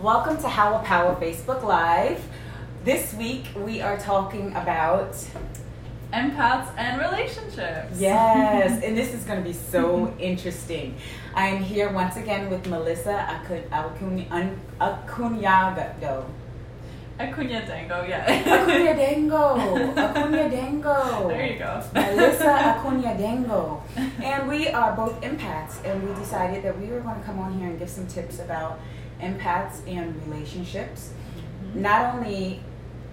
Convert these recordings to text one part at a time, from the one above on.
Welcome to How Power Facebook Live. This week we are talking about empaths and relationships. Yes, and this is going to be so interesting. I am here once again with Melissa Acuñado. Acuñadango, yeah. Acuñadango. There you go. Melissa Acuñadango. And we are both empaths, and we decided that we were going to come on here and give some tips about empaths and relationships. Mm-hmm. Not only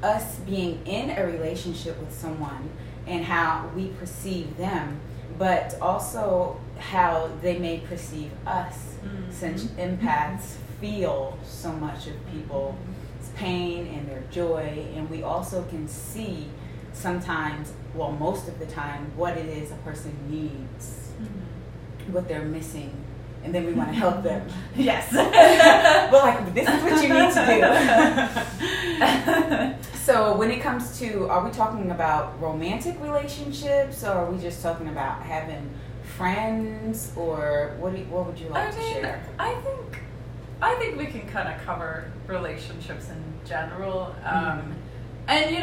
us being in a relationship with someone and how we perceive them, but also how they may perceive us, since empaths feel so much of people's pain and their joy, and we also can see sometimes, well, most of the time, what it is a person needs, what they're missing, and then we want to help them. Yes. Well, like, this is what you need to do. So when it comes to, are we talking about romantic relationships, or are we just talking about having friends, or what would you like to share? I think we can kind of cover relationships in general. And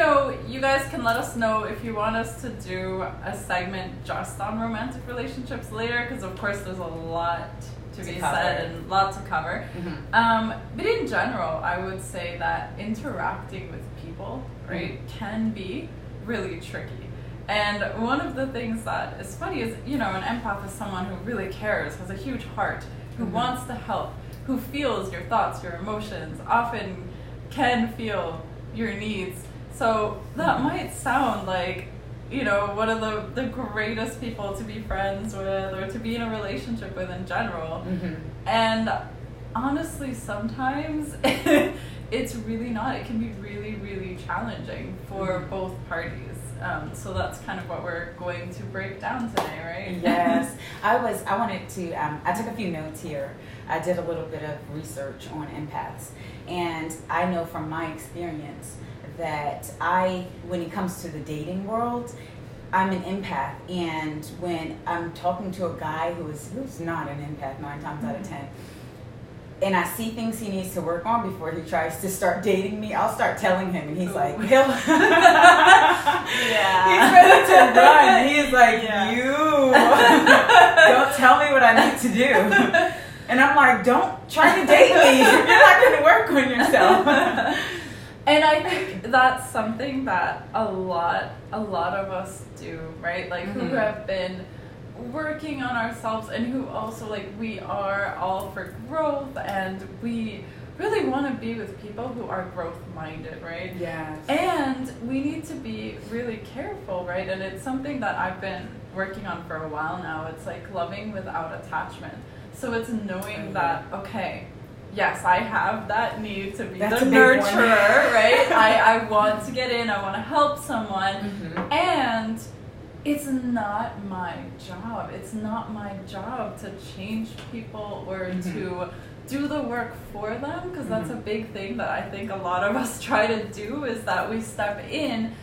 you guys can let us know if you want us to do a segment just on romantic relationships later, because of course there's a lot to be said and lots to cover. But in general, I would say that interacting with people, right, can be really tricky. And one of the things that is funny is, an empath is someone who really cares, has a huge heart, who wants to help, who feels your thoughts, your emotions, often can feel your needs. So that might sound like, one of the greatest people to be friends with or to be in a relationship with in general. And honestly, sometimes it's really not. It can be really, really challenging for both parties. So that's kind of what we're going to break down today, right? Yes. I took a few notes here. I did a little bit of research on empaths, and I know from my experience that when it comes to the dating world, I'm an empath, and when I'm talking to a guy who's not an empath 9 times out of 10, and I see things he needs to work on before he tries to start dating me, I'll start telling him, and he's like, he's ready to run. He's like, don't tell me what I need to do. And I'm like, don't try to date me. You're not going to work on yourself. And I think that's something that a lot of us do, right? Like, who have been working on ourselves, and who also, like, we are all for growth, and we really want to be with people who are growth-minded, right? Yes. And we need to be really careful, right? And it's something that I've been working on for a while now. It's like loving without attachment. So it's knowing that, okay, yes, I have that need to be the nurturer, right? I want to get in, I want to help someone, and it's not my job. It's not my job to change people or to do the work for them, because that's a big thing that I think a lot of us try to do, is that we step in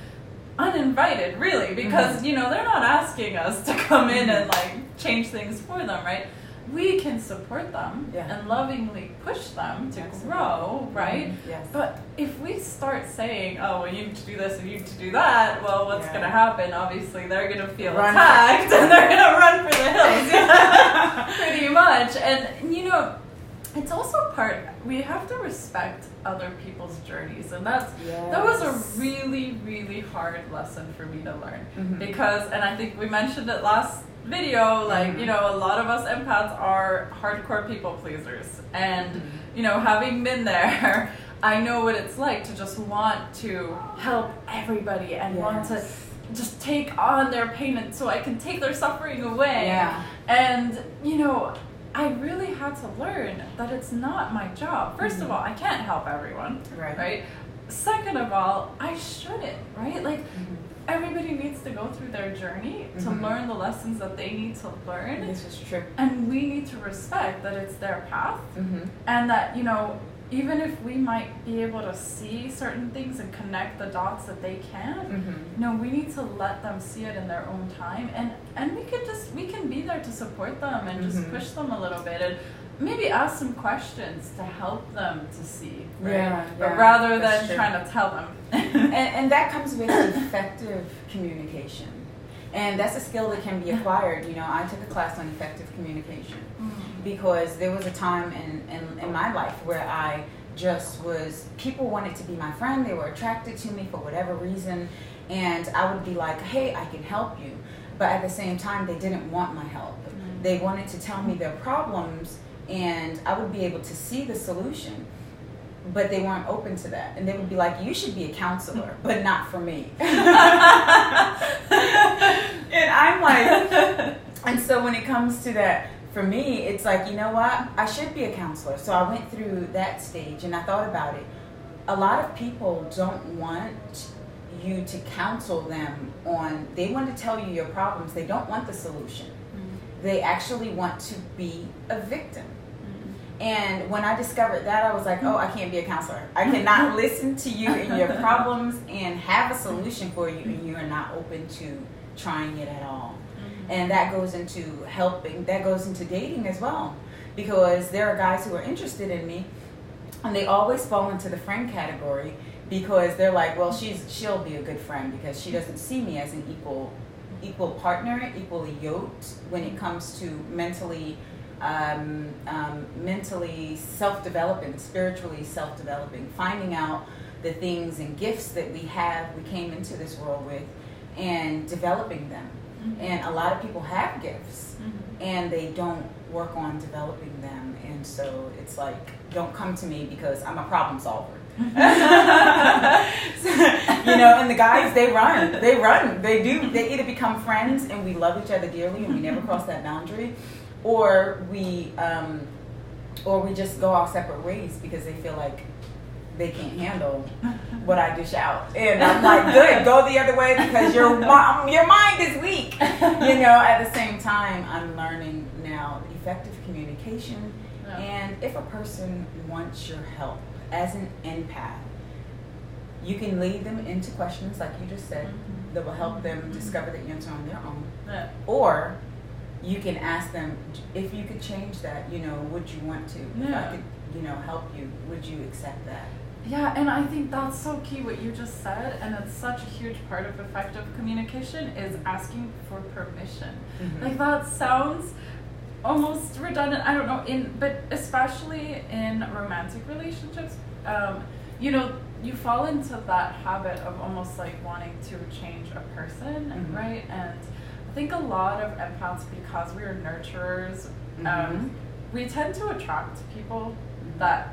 uninvited, really, because, they're not asking us to come in and, like, change things for them, right? We can support them and lovingly push them to grow, right? Yes. But if we start saying, oh, well, you need to do this and you need to do that, well, what's going to happen? Obviously, they're going to feel attacked and they're going to run for the hills, pretty much. And, it's also we have to respect other people's journeys. And that was a really, really hard lesson for me to learn. Because, and I think we mentioned it last video, like, a lot of us empaths are hardcore people pleasers, and having been there, I know what it's like to just want to help everybody and want to just take on their pain so I can take their suffering away. And I really had to learn that it's not my job. First of all, I can't help everyone, right? Second of all, I shouldn't, right? Like, everybody needs to go through their journey to learn the lessons that they need to learn. This is true. And we need to respect that it's their path, and that, even if we might be able to see certain things and connect the dots that they can't, we need to let them see it in their own time, and we can be there to support them and just push them a little bit. And maybe ask some questions to help them to see, right? Yeah, but rather that's than true. trying to tell them. And that comes with effective communication. And that's a skill that can be acquired. You know, I took a class on effective communication because there was a time in my life where I just was, people wanted to be my friend, they were attracted to me for whatever reason, and I would be like, hey, I can help you. But at the same time, they didn't want my help. They wanted to tell me their problems, and I would be able to see the solution, but they weren't open to that. And they would be like, you should be a counselor, but not for me. And I'm like, and so when it comes to that, for me, it's like, you know what? I should be a counselor. So I went through that stage and I thought about it. A lot of people don't want you to counsel them on, they want to tell you your problems. They don't want the solution. They actually want to be a victim. And when I discovered that, I was like, oh, I can't be a counselor. I cannot listen to you and your problems and have a solution for you, and you are not open to trying it at all. And that goes into helping, that goes into dating as well. Because there are guys who are interested in me, and they always fall into the friend category because they're like, well, she'll be a good friend because she doesn't see me as an equal partner, equally yoked when it comes to mentally self-developing, spiritually self-developing, finding out the things and gifts that we came into this world with, and developing them. And a lot of people have gifts and they don't work on developing them, and so it's like, don't come to me because I'm a problem solver. So, you know, and the guys, they either become friends and we love each other dearly and we never cross that boundary, or we just go our separate ways because they feel like they can't handle what I dish out. And I'm like, good, go the other way because your mind is weak. You know, at the same time, I'm learning now effective communication. Yeah. And if a person wants your help as an empath, you can lead them into questions like you just said that will help them discover the answer on their own. Yeah. Or you can ask them, if you could change that, you know, would you want to? Yeah. If I could, you know, help you, would you accept that? Yeah, and I think that's so key what you just said, and it's such a huge part of effective communication is asking for permission. Like, that sounds almost redundant, I don't know, but especially in romantic relationships, you know, you fall into that habit of almost like wanting to change a person, right? And I think a lot of empaths, because we are nurturers, we tend to attract people that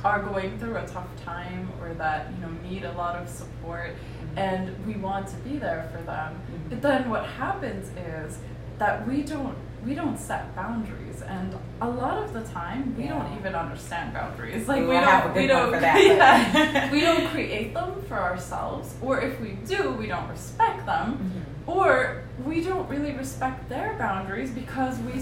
are going through a tough time or that, you know, need a lot of support, and we want to be there for them. But then what happens is that we don't set boundaries, and a lot of the time we don't even understand boundaries. Like we don't create them for ourselves, or if we do, we don't respect them, or we don't really respect their boundaries because we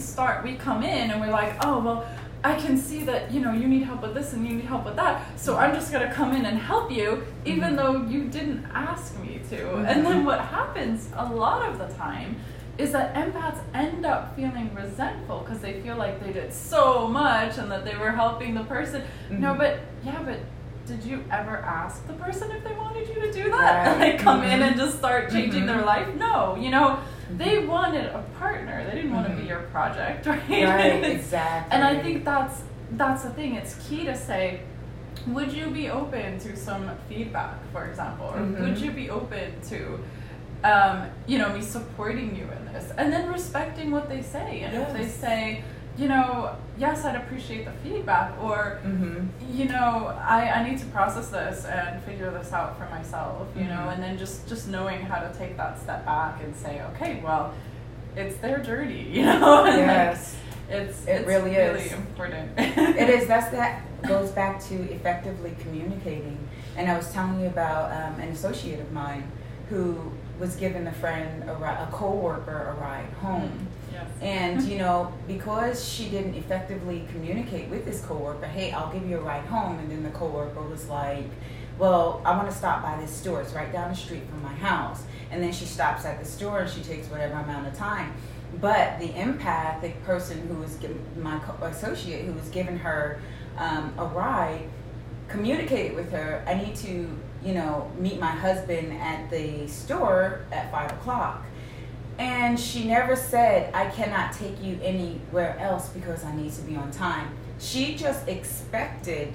come in and we're like, oh well, I can see that, you know, you need help with this and you need help with that, so I'm just going to come in and help you even though you didn't ask me to. And then what happens a lot of the time is that empaths end up feeling resentful because they feel like they did so much and that they were helping the person. No, but did you ever ask the person if they wanted you to do that? Right. Like come in and just start changing their life? No, you know, they wanted a partner. They didn't want to be your project, right? Right, exactly. And I think that's the thing. It's key to say, would you be open to some feedback, for example? Or would you be open to, you know, me supporting you in this? And then respecting what they say. And if they say, you know, yes, I'd appreciate the feedback, or, you know, I need to process this and figure this out for myself, you know, and then just knowing how to take that step back and say, okay, well, it's their journey, you know, and yes. Like, it's really important. It is. That goes back to effectively communicating. And I was telling you about an associate of mine who was giving a co-worker a ride home. Yes. And, you know, because she didn't effectively communicate with this coworker, hey, I'll give you a ride home. And then the coworker was like, well, I want to stop by this store. It's right down the street from my house. And then she stops at the store and she takes whatever amount of time. But the empathic person who was my associate who was giving her a ride communicated with her, I need to, meet my husband at the store at 5 o'clock. And she never said, I cannot take you anywhere else because I need to be on time. She just expected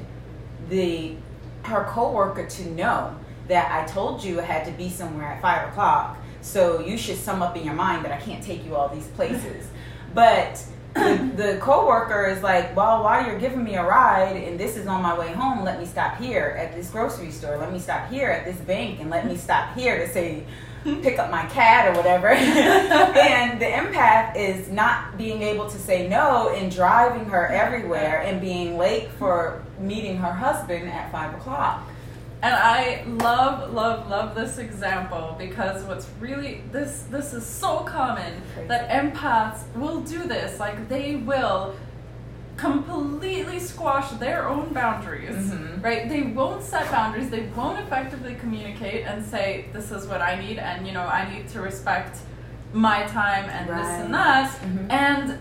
her coworker to know that I told you I had to be somewhere at 5 o'clock. So you should sum up in your mind that I can't take you all these places. But the coworker is like, well, while you're giving me a ride and this is on my way home, let me stop here at this grocery store. Let me stop here at this bank, and let me stop here to say, pick up my cat or whatever. And the empath is not being able to say no and driving her everywhere and being late for meeting her husband at 5 o'clock. And I love this example because what's really, this is so common that empaths will do this. Like, they will completely squash their own boundaries, right? They won't set boundaries. They won't effectively communicate and say, this is what I need, and, I need to respect my time and this and that. And,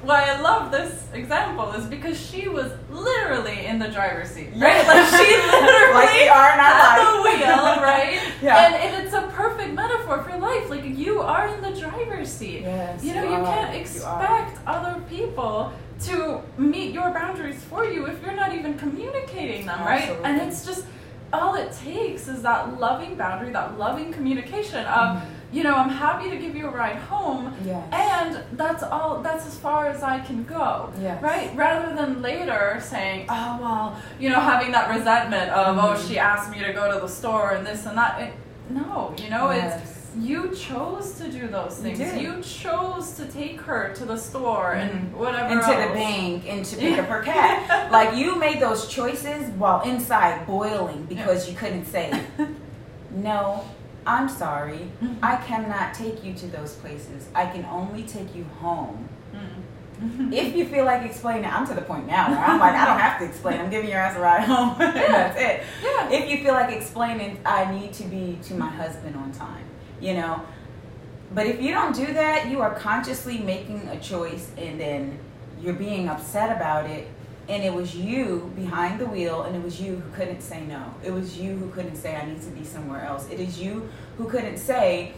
why I love this example is because she was literally in the driver's seat, right? Like, she literally like we are in our at life. the wheel, right? Yeah. And it's a perfect metaphor for life. Like, you are in the driver's seat. Yes, you can't expect other people to meet your boundaries for you if you're not even communicating them, right? Absolutely. And it's just, all it takes is that loving boundary, that loving communication of, I'm happy to give you a ride home, and that's as far as I can go, right? Rather than later saying, oh, well, having that resentment of, oh, she asked me to go to the store and this and that. It's, you chose to do those things. You chose to take her to the store and whatever and else. to the bank and to pick up her cat. Like, you made those choices while inside boiling because you couldn't say, no, I'm sorry, I cannot take you to those places. I can only take you home. If you feel like explaining, I'm to the point now where I'm like, I don't have to explain. I'm giving your ass a ride home. That's it. Yeah. If you feel like explaining, I need to be to my husband on time. But if you don't do that, you are consciously making a choice, and then you're being upset about it, and it was you behind the wheel, and it was you who couldn't say no. It was you who couldn't say, I need to be somewhere else. It is you who couldn't say,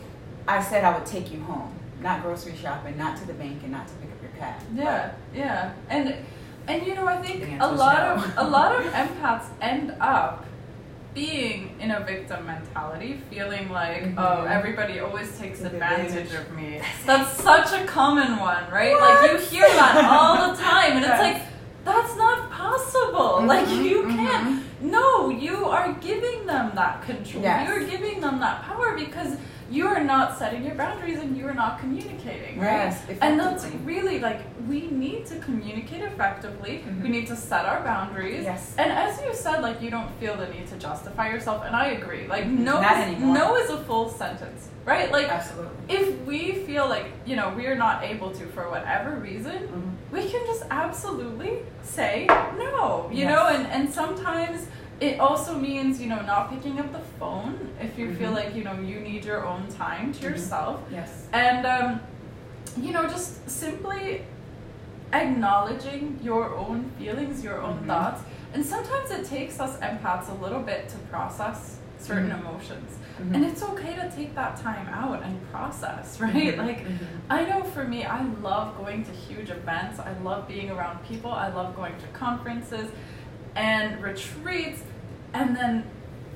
I said I would take you home, not grocery shopping, not to the bank, and not to pick up your cat. Yeah. And I think a lot of empaths end up being in a victim mentality, feeling like, oh, everybody always takes advantage of me. That's such a common one, right? What? Like, you hear that all the time, and it's like, that's not possible. Like, you can't. No, you are giving them that control. Yes. You're giving them that power because you are not setting your boundaries and you are not communicating, right? Yes, and that's really, like, we need to communicate effectively. We need to set our boundaries. Yes. And as you said, like, you don't feel the need to justify yourself, and I agree. Like, no is a full sentence, right? Like, absolutely. If we feel like, we are not able to for whatever reason, we can just absolutely say no, you know, and sometimes it also means, not picking up the phone if you feel like, you need your own time to yourself. Yes. And, just simply acknowledging your own feelings, your own thoughts. And sometimes it takes us empaths a little bit to process certain emotions. And it's okay to take that time out and process, right? Like, I know for me, I love going to huge events. I love being around people. I love going to conferences and retreats. And then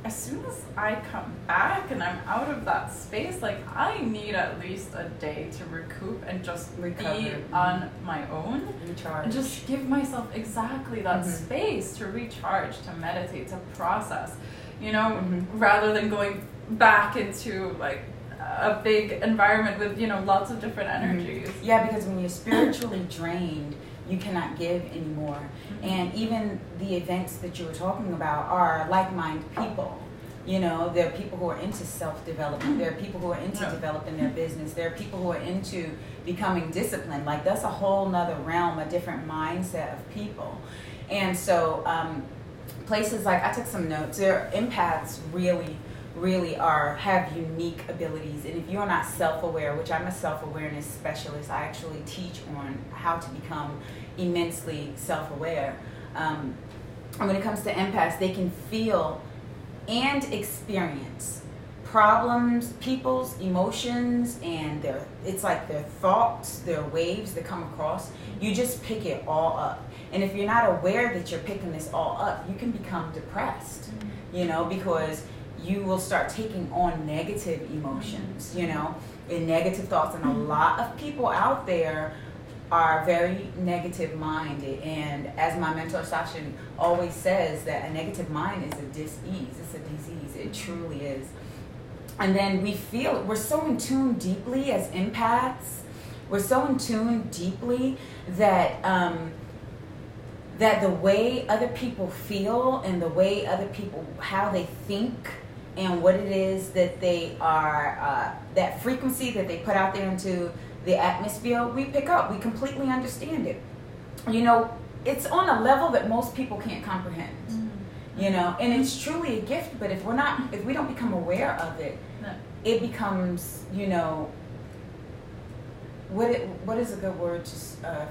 as soon as I come back and I'm out of that space, like, I need at least a day to recoup and just be on my own. Recharge. And just give myself exactly that space to recharge, to meditate, to process, rather than going back into, like, a big environment with, lots of different energies. Yeah, because when you're spiritually drained, you cannot give anymore. And even the events that you were talking about are like-minded people. There are people who are into self-development. There are people who are into developing their business. There are people who are into becoming disciplined. Like, that's a whole nother realm, a different mindset of people. And so places like, I took some notes, empaths really really have unique abilities. And if you're not self-aware, which I'm a self-awareness specialist, I actually teach on how to become immensely self-aware. And when it comes to empaths, they can feel and experience problems, people's emotions, and it's like their thoughts, their waves that come across. You just pick it all up. And if you're not aware that you're picking this all up, you can become depressed, you know, because you will start taking on negative emotions, you know, and negative thoughts. And a lot of people out there are very negative minded. And as my mentor Sasha always says, that a negative mind is a dis-ease. It's a disease. It truly is. And then we're so in tune deeply as empaths. We're so in tune deeply that that the way other people feel and the way other people, how they think and what it is that they are, that frequency that they put out there into the atmosphere, we pick up. We completely understand it. You know, it's on a level that most people can't comprehend. You know, and it's truly a gift, but if we don't become aware of it, it becomes, you know, what is a good word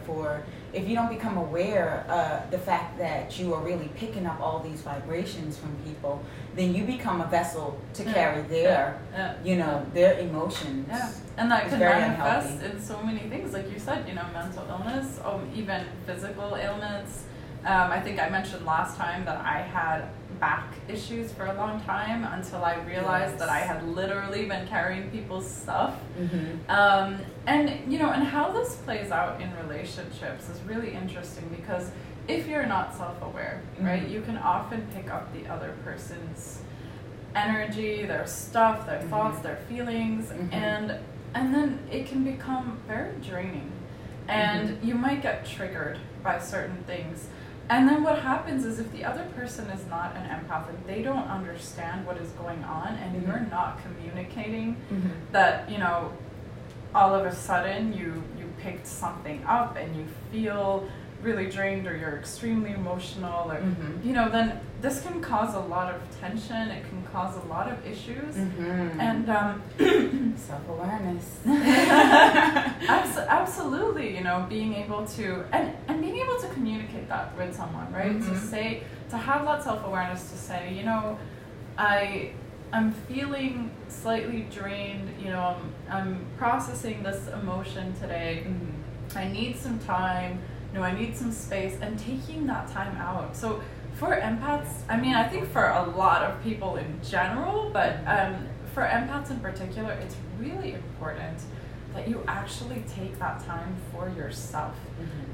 for, if you don't become aware of the fact that you are really picking up all these vibrations from people, then you become a vessel to carry their, you know, their emotions. Yeah, and that can manifest in so many things, like you said, you know, mental illness, even physical ailments. I think I mentioned last time that I had back issues for a long time until I realized that I had literally been carrying people's stuff. And, you know, and how this plays out in relationships is really interesting, because if you're not self-aware, right, you can often pick up the other person's energy, their stuff, their thoughts, their feelings, and then it can become very draining. And you might get triggered by certain things. And then what happens is, if the other person is not an empath and they don't understand what is going on, and you're not communicating that, you know, all of a sudden you picked something up and you feel really drained, or you're extremely emotional, or you know, then this can cause a lot of tension. It can cause a lot of issues. And self-awareness. Absolutely, you know, being able to and being able to communicate that with someone, right? To have that self-awareness, to say, you know, I'm feeling slightly drained, you know, I'm processing this emotion today. I need some time. You know, I need some space, and taking that time out. So for empaths, I mean, I think for a lot of people in general, but for empaths in particular, it's really important that you actually take that time for yourself.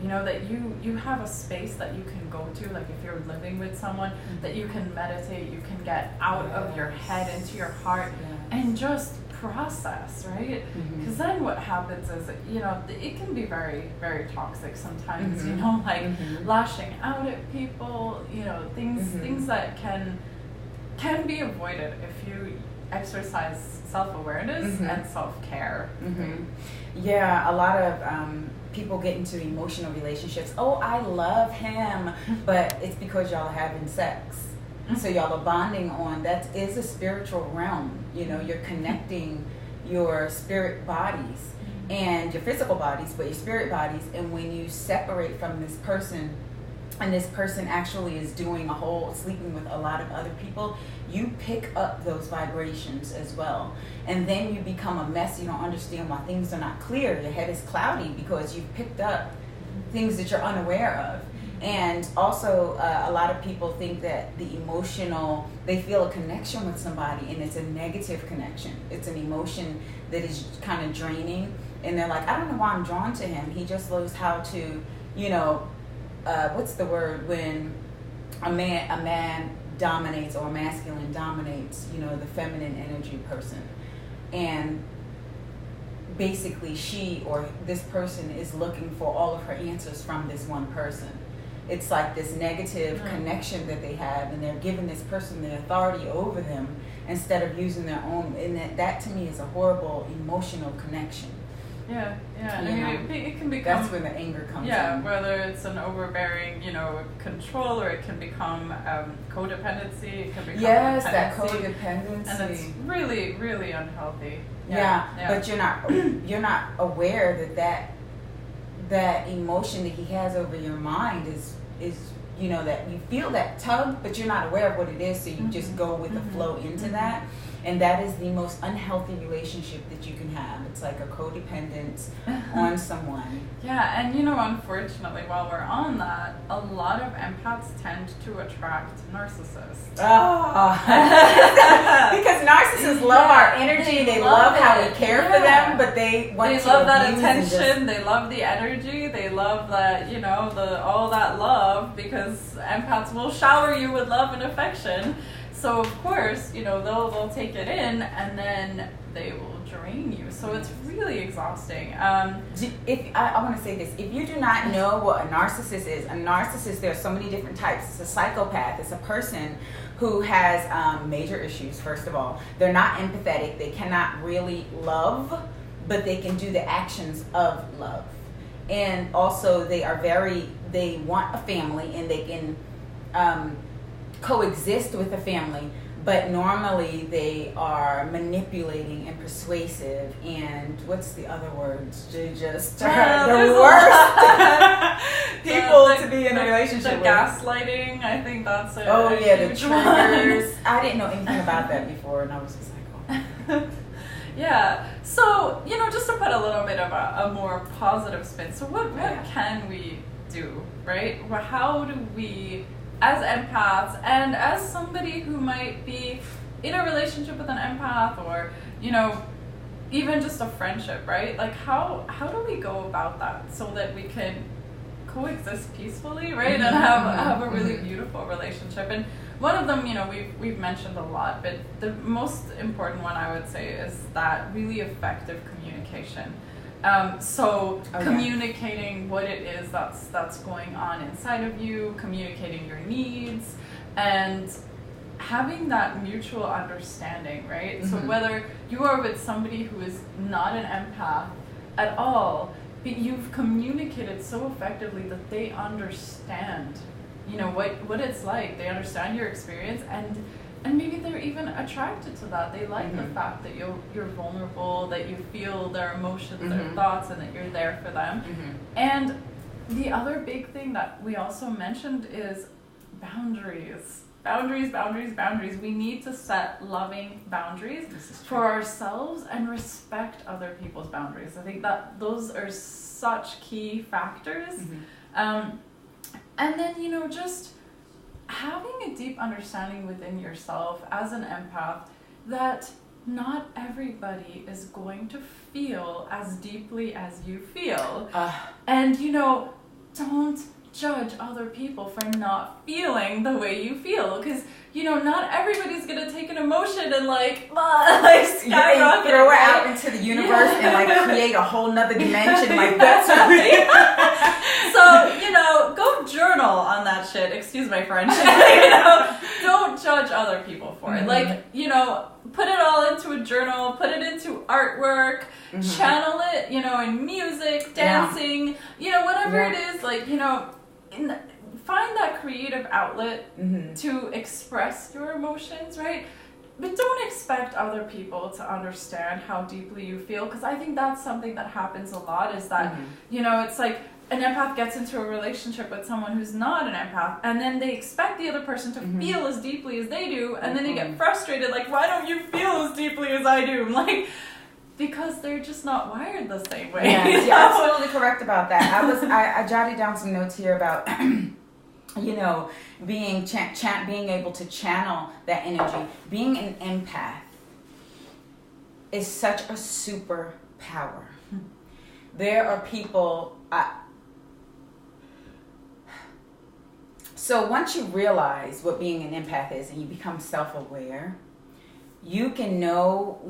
You know, that you have a space that you can go to, like if you're living with someone, that you can meditate, you can get out of your head into your heart and just process, right? Because then what happens is, you know, it can be very, very toxic sometimes, you know, like lashing out at people, you know, things that can be avoided if you exercise self-awareness and self-care. Yeah, a lot of people get into emotional relationships. Oh, I love him, but it's because y'all are having sex. So y'all are bonding on, that is a spiritual realm. You know, you're connecting your spirit bodies and your physical bodies, but your spirit bodies. And when you separate from this person, and this person actually is sleeping with a lot of other people, you pick up those vibrations as well. And then you become a mess. You don't understand why things are not clear. Your head is cloudy because you've picked up things that you're unaware of. And also, a lot of people think that they feel a connection with somebody, and it's a negative connection. It's an emotion that is kind of draining. And they're like, I don't know why I'm drawn to him. He just knows how to, you know, what's the word when a man dominates, or a masculine dominates, you know, the feminine energy person. And basically she or this person is looking for all of her answers from this one person. It's like this negative connection that they have, and they're giving this person the authority over them instead of using their own. And that to me is a horrible emotional connection. Yeah. You I mean, know, it can become. that's where the anger comes in. Yeah, whether it's an overbearing, control, or it can become codependency. It can become Yes, that dependency, codependency. and it's really, really unhealthy. Yeah, but you're not aware that emotion that he has over your mind is that you feel that tug, but you're not aware of what it is, so you just go with the flow into that. And that is the most unhealthy relationship that you can have. It's like a codependence on someone. Yeah, and unfortunately, while we're on that, a lot of empaths tend to attract narcissists. Oh. Because narcissists love our energy. They love how we care for them, but they want to love that abuse attention. They love the energy. They love that, all that love, because empaths will shower you with love and affection. So of course, they'll take it in, and then they will drain you. So it's really exhausting. If I want to say this, if you do not know what a narcissist is, there are so many different types. It's a psychopath. It's a person who has major issues. First of all, they're not empathetic. They cannot really love, but they can do the actions of love. And also, they want a family, and they can coexist with a family, but normally they are manipulating and persuasive, and what's the other words? They just the worst people to be in a relationship with. Gaslighting, I think that's it. Oh yeah, the triggers. I didn't know anything about that before, and I was just like, oh. Yeah, so just to put a little bit of a more positive spin, so what can we do, right? How do we, as empaths, and as somebody who might be in a relationship with an empath, or even just a friendship, right? Like how do we go about that so that we can coexist peacefully, right? And have a really beautiful relationship. And one of them, we've mentioned a lot, but the most important one I would say is that really effective communication. Communicating what it is that's going on inside of you, communicating your needs, and having that mutual understanding, right? Mm-hmm. So whether you are with somebody who is not an empath at all, but you've communicated so effectively that they understand, what it's like. They understand your experience, and maybe they're even attracted to that. They like the fact that you're vulnerable, that you feel their emotions, their thoughts, and that you're there for them. And the other big thing that we also mentioned is boundaries. Boundaries. We need to set loving boundaries for ourselves and respect other people's boundaries. I think that those are such key factors. And then, just having a deep understanding within yourself as an empath that not everybody is going to feel as deeply as you feel. And, don't judge other people for not feeling the way you feel, because not everybody's gonna take an emotion and skyrocket, throw it out into the universe and create a whole nother dimension. That's so go journal on that shit. Excuse my French. Don't judge other people for it. Put it all into a journal. Put it into artwork. Channel it. In music, dancing. Whatever it is. Find that creative outlet to express your emotions, right? But don't expect other people to understand how deeply you feel, because I think that's something that happens a lot, is that, it's like an empath gets into a relationship with someone who's not an empath, and then they expect the other person to feel as deeply as they do, and then they get frustrated, why don't you feel as deeply as I do? Because they're just not wired the same way. Yes, you're absolutely correct about that. I jotted down some notes here about being able to channel that energy. Being an empath is such a superpower. There are people. So once you realize what being an empath is, and you become self-aware, you can know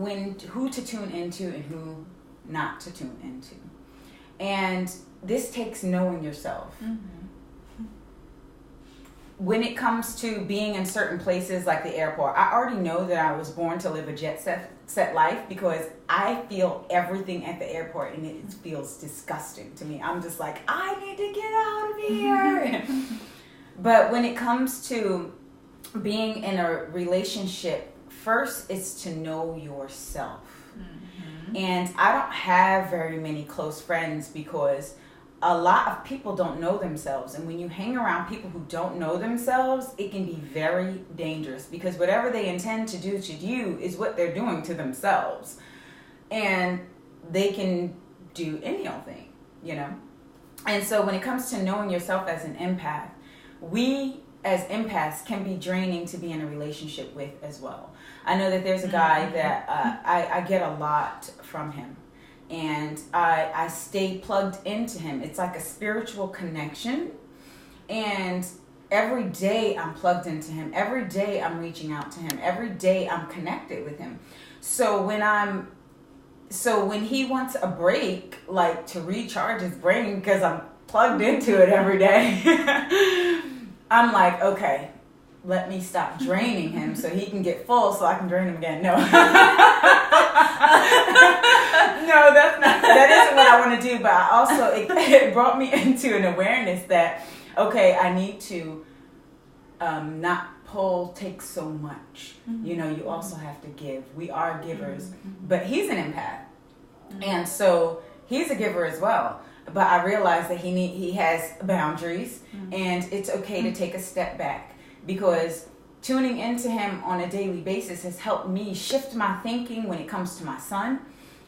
who to tune into and who not to tune into. And this takes knowing yourself. When it comes to being in certain places like the airport, I already know that I was born to live a jet set life because I feel everything at the airport and it feels disgusting to me. I'm just like, I need to get out of here. But when it comes to being in a relationship, first it's to know yourself. Mm-hmm. And I don't have very many close friends because a lot of people don't know themselves. And when you hang around people who don't know themselves, it can be very dangerous because whatever they intend to do to you is what they're doing to themselves. And they can do any old thing, you know? And so when it comes to knowing yourself as an empath, we as empaths can be draining to be in a relationship with as well. I know that there's a guy that I get a lot from him. And I stay plugged into him. It's like a spiritual connection. And every day I'm plugged into him. Every day I'm reaching out to him. Every day I'm connected with him. So when he wants a break, like to recharge his brain because I'm plugged into it every day, I'm like, okay, let me stop draining him so he can get full so I can drain him again. No. No, that isn't what I want to do. But I also, it brought me into an awareness that, okay, I need to not take so much. Mm-hmm. You know, you also have to give. We are givers. Mm-hmm. But he's an empath. Mm-hmm. And so he's a giver as well. But I realized that he has boundaries. Mm-hmm. And it's okay to take a step back. Because tuning into him on a daily basis has helped me shift my thinking when it comes to my son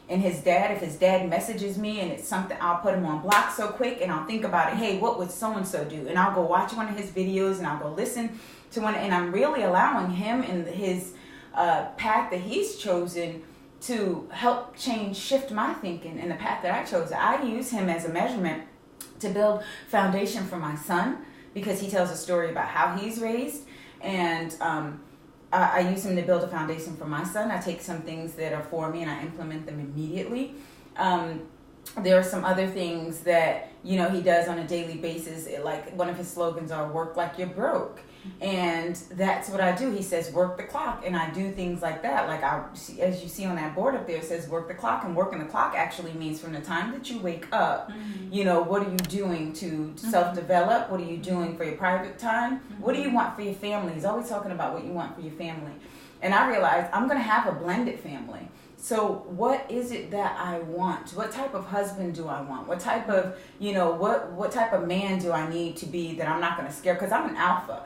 and his dad. If his dad messages me and it's something, I'll put him on block so quick and I'll think about it. Hey, what would so-and-so do? And I'll go watch one of his videos and I'll go listen to one. And I'm really allowing him and his path that he's chosen to help shift my thinking in the path that I chose. I use him as a measurement to build foundation for my son because he tells a story about how he's raised. And I use him to build a foundation for my son. I take some things that are for me and I implement them immediately. There are some other things that, you know, he does on a daily basis. Like one of his slogans are work like you're broke. And that's what I do. He says, work the clock. And I do things like that. Like as you see on that board up there, it says work the clock. And working the clock actually means from the time that you wake up, mm-hmm. you know, what are you doing to mm-hmm. self-develop? What are you doing for your private time? Mm-hmm. What do you want for your family? He's always talking about what you want for your family. And I realized I'm going to have a blended family. So what is it that I want? What type of husband do I want? What type of, you know, what type of man do I need to be that I'm not going to scare? Because I'm an alpha.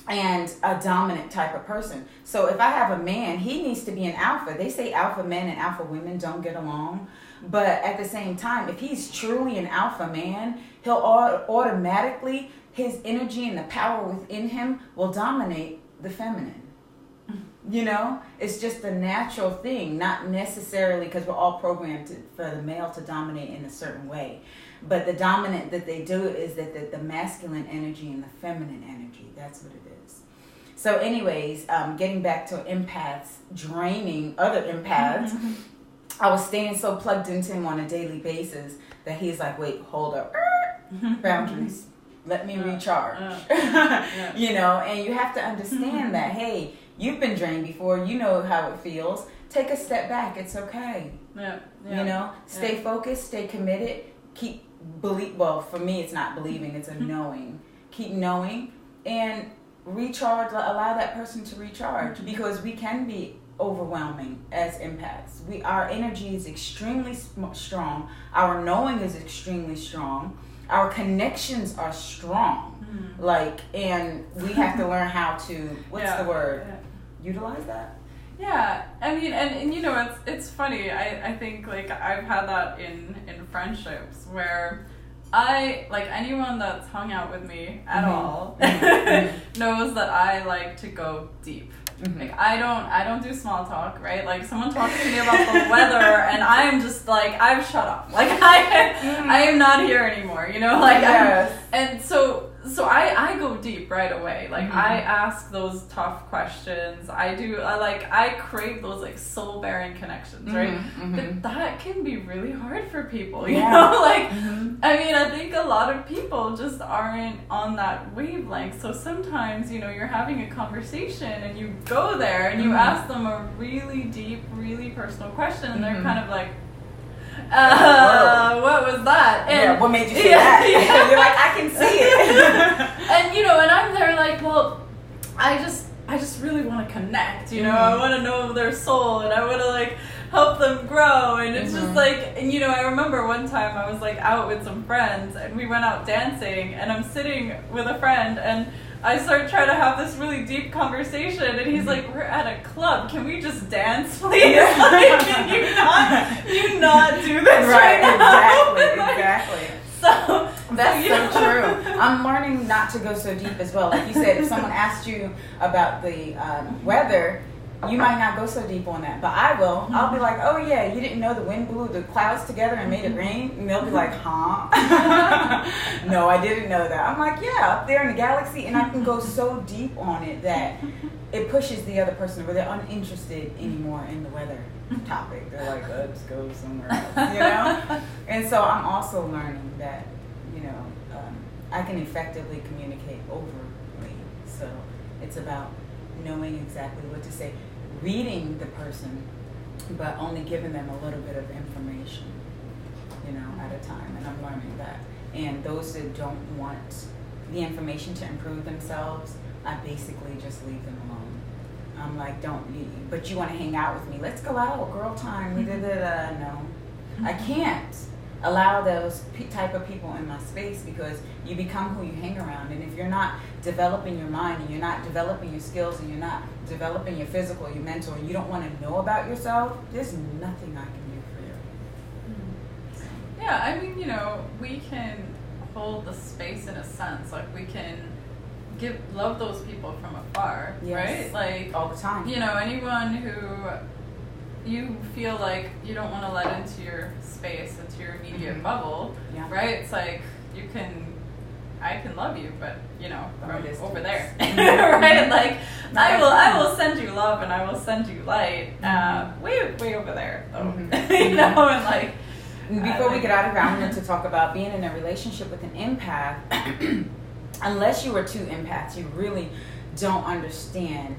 And a dominant type of person. So if I have a man, he needs to be an alpha. They say alpha men and alpha women don't get along. But at the same time, if he's truly an alpha man, he'll automatically, his energy and the power within him will dominate the feminine. You know, it's just a natural thing, not necessarily because we're all programmed for the male to dominate in a certain way. But the dominant that they do is that the masculine energy and the feminine energy, that's what it is. So anyways, getting back to empaths draining other empaths, mm-hmm. I was staying so plugged into him on a daily basis that he's like, wait, hold up, boundaries. Let me recharge. You know, and you have to understand that, hey, you've been drained before. You know how it feels. Take a step back. It's okay. You know, stay focused, stay committed, well, for me, it's not believing, it's a knowing. Keep knowing and recharge, allow that person to recharge because we can be overwhelming as empaths. Our energy is extremely strong. Our knowing is extremely strong. Our connections are strong. And we have to learn how to, what's the word? Utilize that? Yeah, I mean, and you know, it's funny. I think like I've had that in friendships where anyone that's hung out with me at mm-hmm. all knows that I like to go deep. Mm-hmm. Like I don't do small talk, right? Like someone talks to me about the weather and I'm just like, I've shut up. Like I am not here anymore, you know? Like yes. And so so I go deep right away. Like I ask those tough questions. I crave those like soul bearing connections, right? But that can be really hard for people, you know? Like I mean, I think a lot of people just aren't on that wavelength. So sometimes, you know, you're having a conversation and you go there and you ask them a really deep, really personal question, and they're kind of like, what was that? And what made you say that? You're like, I can see it. And you know, and I'm there like, well, I just really want to connect, you know. I want to know their soul, and I want to like help them grow. And it's just like, and you know, I remember one time I was like out with some friends and we went out dancing, and I'm sitting with a friend and I start trying to have this really deep conversation, and he's like, we're at a club, can we just dance, please? Like, can you not do this right now? Exactly. So that's so true. I'm learning not to go so deep as well. Like you said, if someone asked you about the weather, you might not go so deep on that, but I will. I'll be like, oh yeah, you didn't know the wind blew the clouds together and made it rain? And they'll be like, huh? No, I didn't know that. I'm like, yeah, up there in the galaxy, and I can go so deep on it that it pushes the other person where they're uninterested anymore in the weather topic. They're like, let's go somewhere else, you know? And so I'm also learning that, you know, I can effectively communicate overly. So it's about knowing exactly what to say, reading the person, but only giving them a little bit of information, you know, at a time. And I'm learning that. And those that don't want the information to improve themselves, I basically just leave them alone. I'm like, but you want to hang out with me? Let's go out, girl time. No, I can't allow those type of people in my space, because you become who you hang around. And if you're not developing your mind, and you're not developing your skills, and you're not developing your physical, your mental, and you don't want to know about yourself, there's nothing I can do for you. Yeah, I mean, you know, we can hold the space in a sense. Like we can love those people from afar, right? Like all the time. You know, anyone who you feel like you don't want to let into your space, into your immediate bubble, right? It's like I can love you, but you know, from over there, right? Like I will send you love, and I will send you light, way over there, though. You know, and like before we get out of here, I wanted to talk about being in a relationship with an empath. Unless you are two empaths, you really don't understand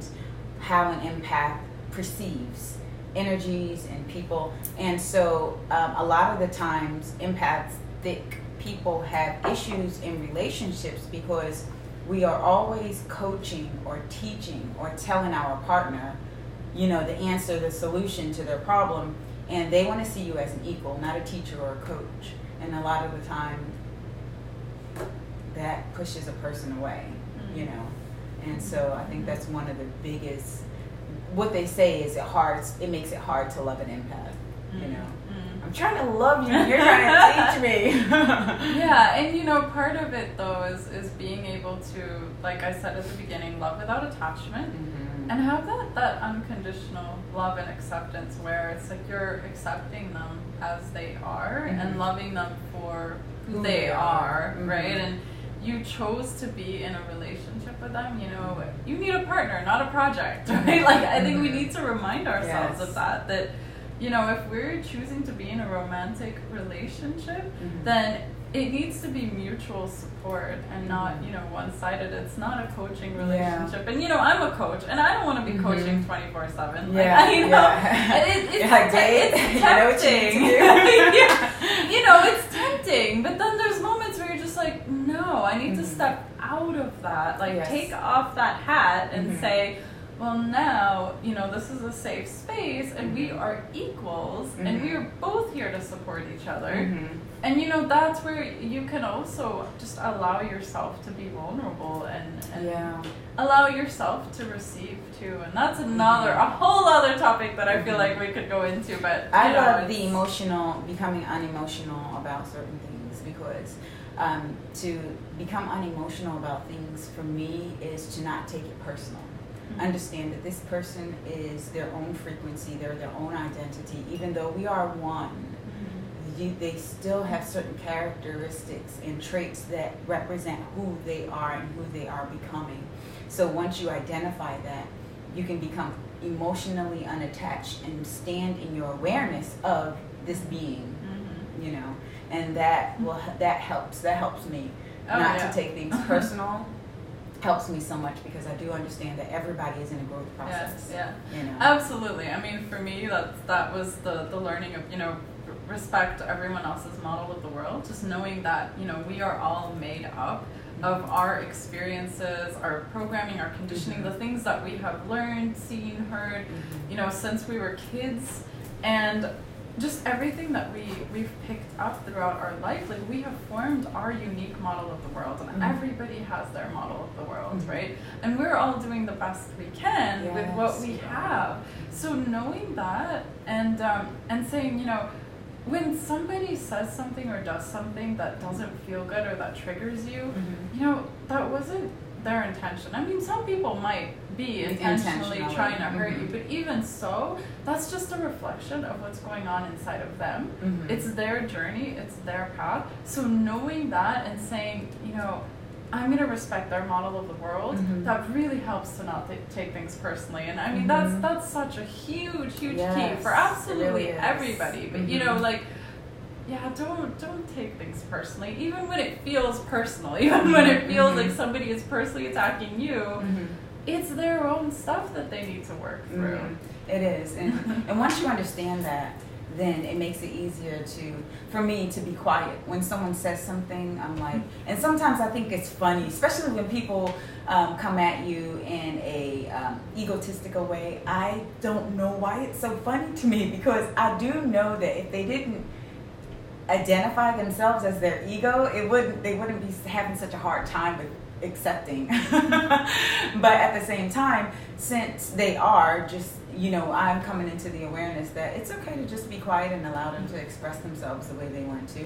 how an empath perceives energies and people. And so a lot of the times empathic people have issues in relationships because we are always coaching or teaching or telling our partner, you know, the answer, the solution to their problem, and they want to see you as an equal, not a teacher or a coach. And a lot of the time that pushes a person away, you know. And so I think that's one of the biggest, what they say is it makes it hard to love an empath, you know. I'm trying to love you, you're trying to teach me. Yeah, and you know, part of it though is being able to, like I said at the beginning, love without attachment, and have that unconditional love and acceptance where it's like you're accepting them as they are and loving them for who they are, right? And you chose to be in a relationship with them, you know, you need a partner, not a project, right? Like, I think we need to remind ourselves of that, you know, if we're choosing to be in a romantic relationship, then it needs to be mutual support and not, you know, one-sided. It's not a coaching relationship. And, you know, I'm a coach, and I don't want to be coaching 24/7. Like, you know, it's like, babe, it's tempting. You know what you need to do? You know, it's tempting, but then there's moments where you're just like, no, I need to step out of that. Like, take off that hat and say, well, now, you know, this is a safe space, and we are equals, and we are both here to support each other. And, you know, that's where you can also just allow yourself to be vulnerable and allow yourself to receive, too. And that's a whole other topic that I feel like we could go into. But I love becoming unemotional about certain things, because to become unemotional about things for me is to not take it personal. Understand that this person is their own frequency, they're their own identity. Even though we are one, they still have certain characteristics and traits that represent who they are and who they are becoming. So once you identify that, you can become emotionally unattached and stand in your awareness of this being, you know, and that helps me not to take things personal. Helps me so much because I do understand that everybody is in a growth process. Yeah, you know? Absolutely. I mean, for me, that was the learning of, you know, respect everyone else's model of the world. Just knowing that, you know, we are all made up of our experiences, our programming, our conditioning, the things that we have learned, seen, heard, you know, since we were kids, and just everything that we've picked up throughout our life. Like, we have formed our unique model of the world, and everybody has their model of the world, right? And we're all doing the best we can with what we have. So knowing that and saying, you know, when somebody says something or does something that doesn't feel good or that triggers you, you know, that wasn't their intention. I mean, some people might be intentionally trying to hurt you, but even so, that's just a reflection of what's going on inside of them. It's their journey, it's their path. So knowing that and saying, you know, I'm going to respect their model of the world, that really helps to not take things personally. And I mean, that's such a huge key for absolutely everybody. But you know, like, yeah, don't take things personally, even when it feels personal, even when it feels like somebody is personally attacking you. It's their own stuff that they need to work through. It is, and once you understand that, then it makes it easier for me to be quiet. When someone says something, I'm like, and sometimes I think it's funny, especially when people come at you in a egotistical way. I don't know why it's so funny to me, because I do know that if they didn't identify themselves as their ego, they wouldn't be having such a hard time with accepting. But at the same time, since they are just, you know, I'm coming into the awareness that it's okay to just be quiet and allow them to express themselves the way they want to.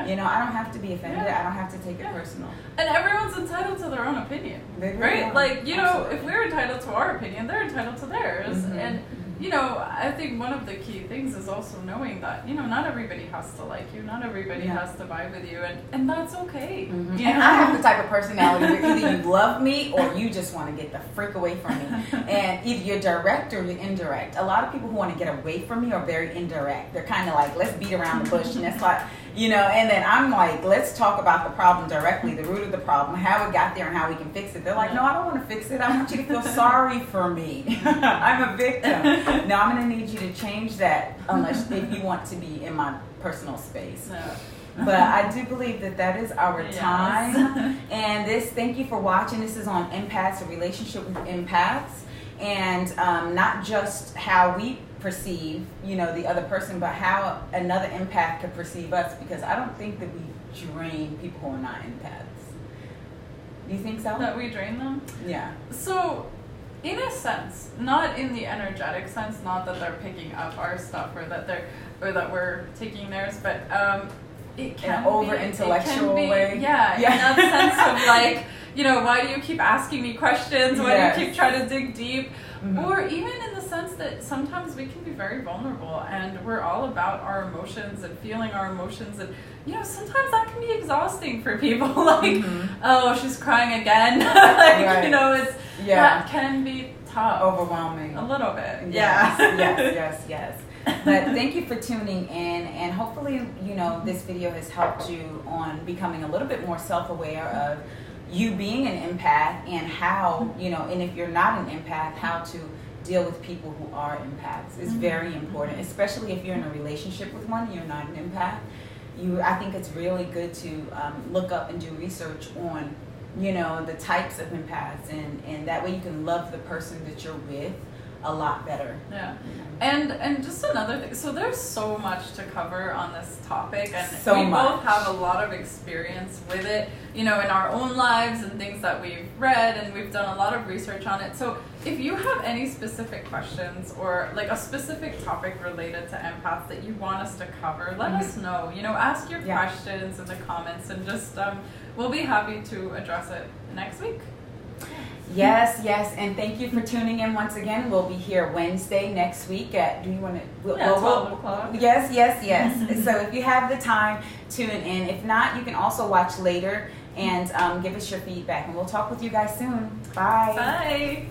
You know, I don't have to be offended. I don't have to take it personal. And everyone's entitled to their own opinion, really right? are. Like, you know, if we're entitled to our opinion, they're entitled to theirs. And you know, I think one of the key things is also knowing that, you know, not everybody has to like you, not everybody has to vibe with you, and that's okay. You know? And I have the type of personality where either you love me or you just want to get the freak away from me. And either you're direct or you're indirect. A lot of people who want to get away from me are very indirect. They're kind of like, let's beat around the bush, and that's like, you know, and then I'm like, let's talk about the problem directly, the root of the problem, how it got there and how we can fix it. They're like, no, I don't want to fix it. I want you to feel sorry for me. I'm a victim. No, I'm going to need you to change that if you want to be in my personal space. But I do believe that is our time. And thank you for watching. This is on empaths, a relationship with empaths. And not just how we perceive, you know, the other person, but how another empath could perceive us, because I don't think that we drain people who are not empaths. Do you think so? That we drain them? Yeah. So, in a sense, not in the energetic sense, not that they're picking up our stuff or that we're taking theirs, but it can in an over-intellectual way. Yeah, in that sense of like, you know, why do you keep asking me questions? Why do you keep trying to dig deep? Or even in the sense that sometimes we can be very vulnerable, and we're all about our emotions and feeling our emotions, and you know, sometimes that can be exhausting for people. Like, oh, she's crying again. Like, you know, that can be tough, overwhelming, a little bit. Yes. But thank you for tuning in, and hopefully, you know, this video has helped you on becoming a little bit more self-aware of you being an empath, and how, you know, and if you're not an empath, how to deal with people who are empaths is very important, especially if you're in a relationship with one and you're not an empath. I think it's really good to look up and do research on, you know, the types of empaths, and that way you can love the person that you're with a lot better. Yeah. And just another thing, so there's so much to cover on this topic, and we both have a lot of experience with it, you know, in our own lives and things that we've read, and we've done a lot of research on it. So if you have any specific questions or like a specific topic related to empaths that you want us to cover, let us know. You know, ask your questions in the comments, and just we'll be happy to address it next week. Yes, yes, and thank you for tuning in once again. We'll be here Wednesday next week at, do you want to? 12 o'clock. Yes, yes, yes. So if you have the time, tune in. If not, you can also watch later and give us your feedback. And we'll talk with you guys soon. Bye. Bye.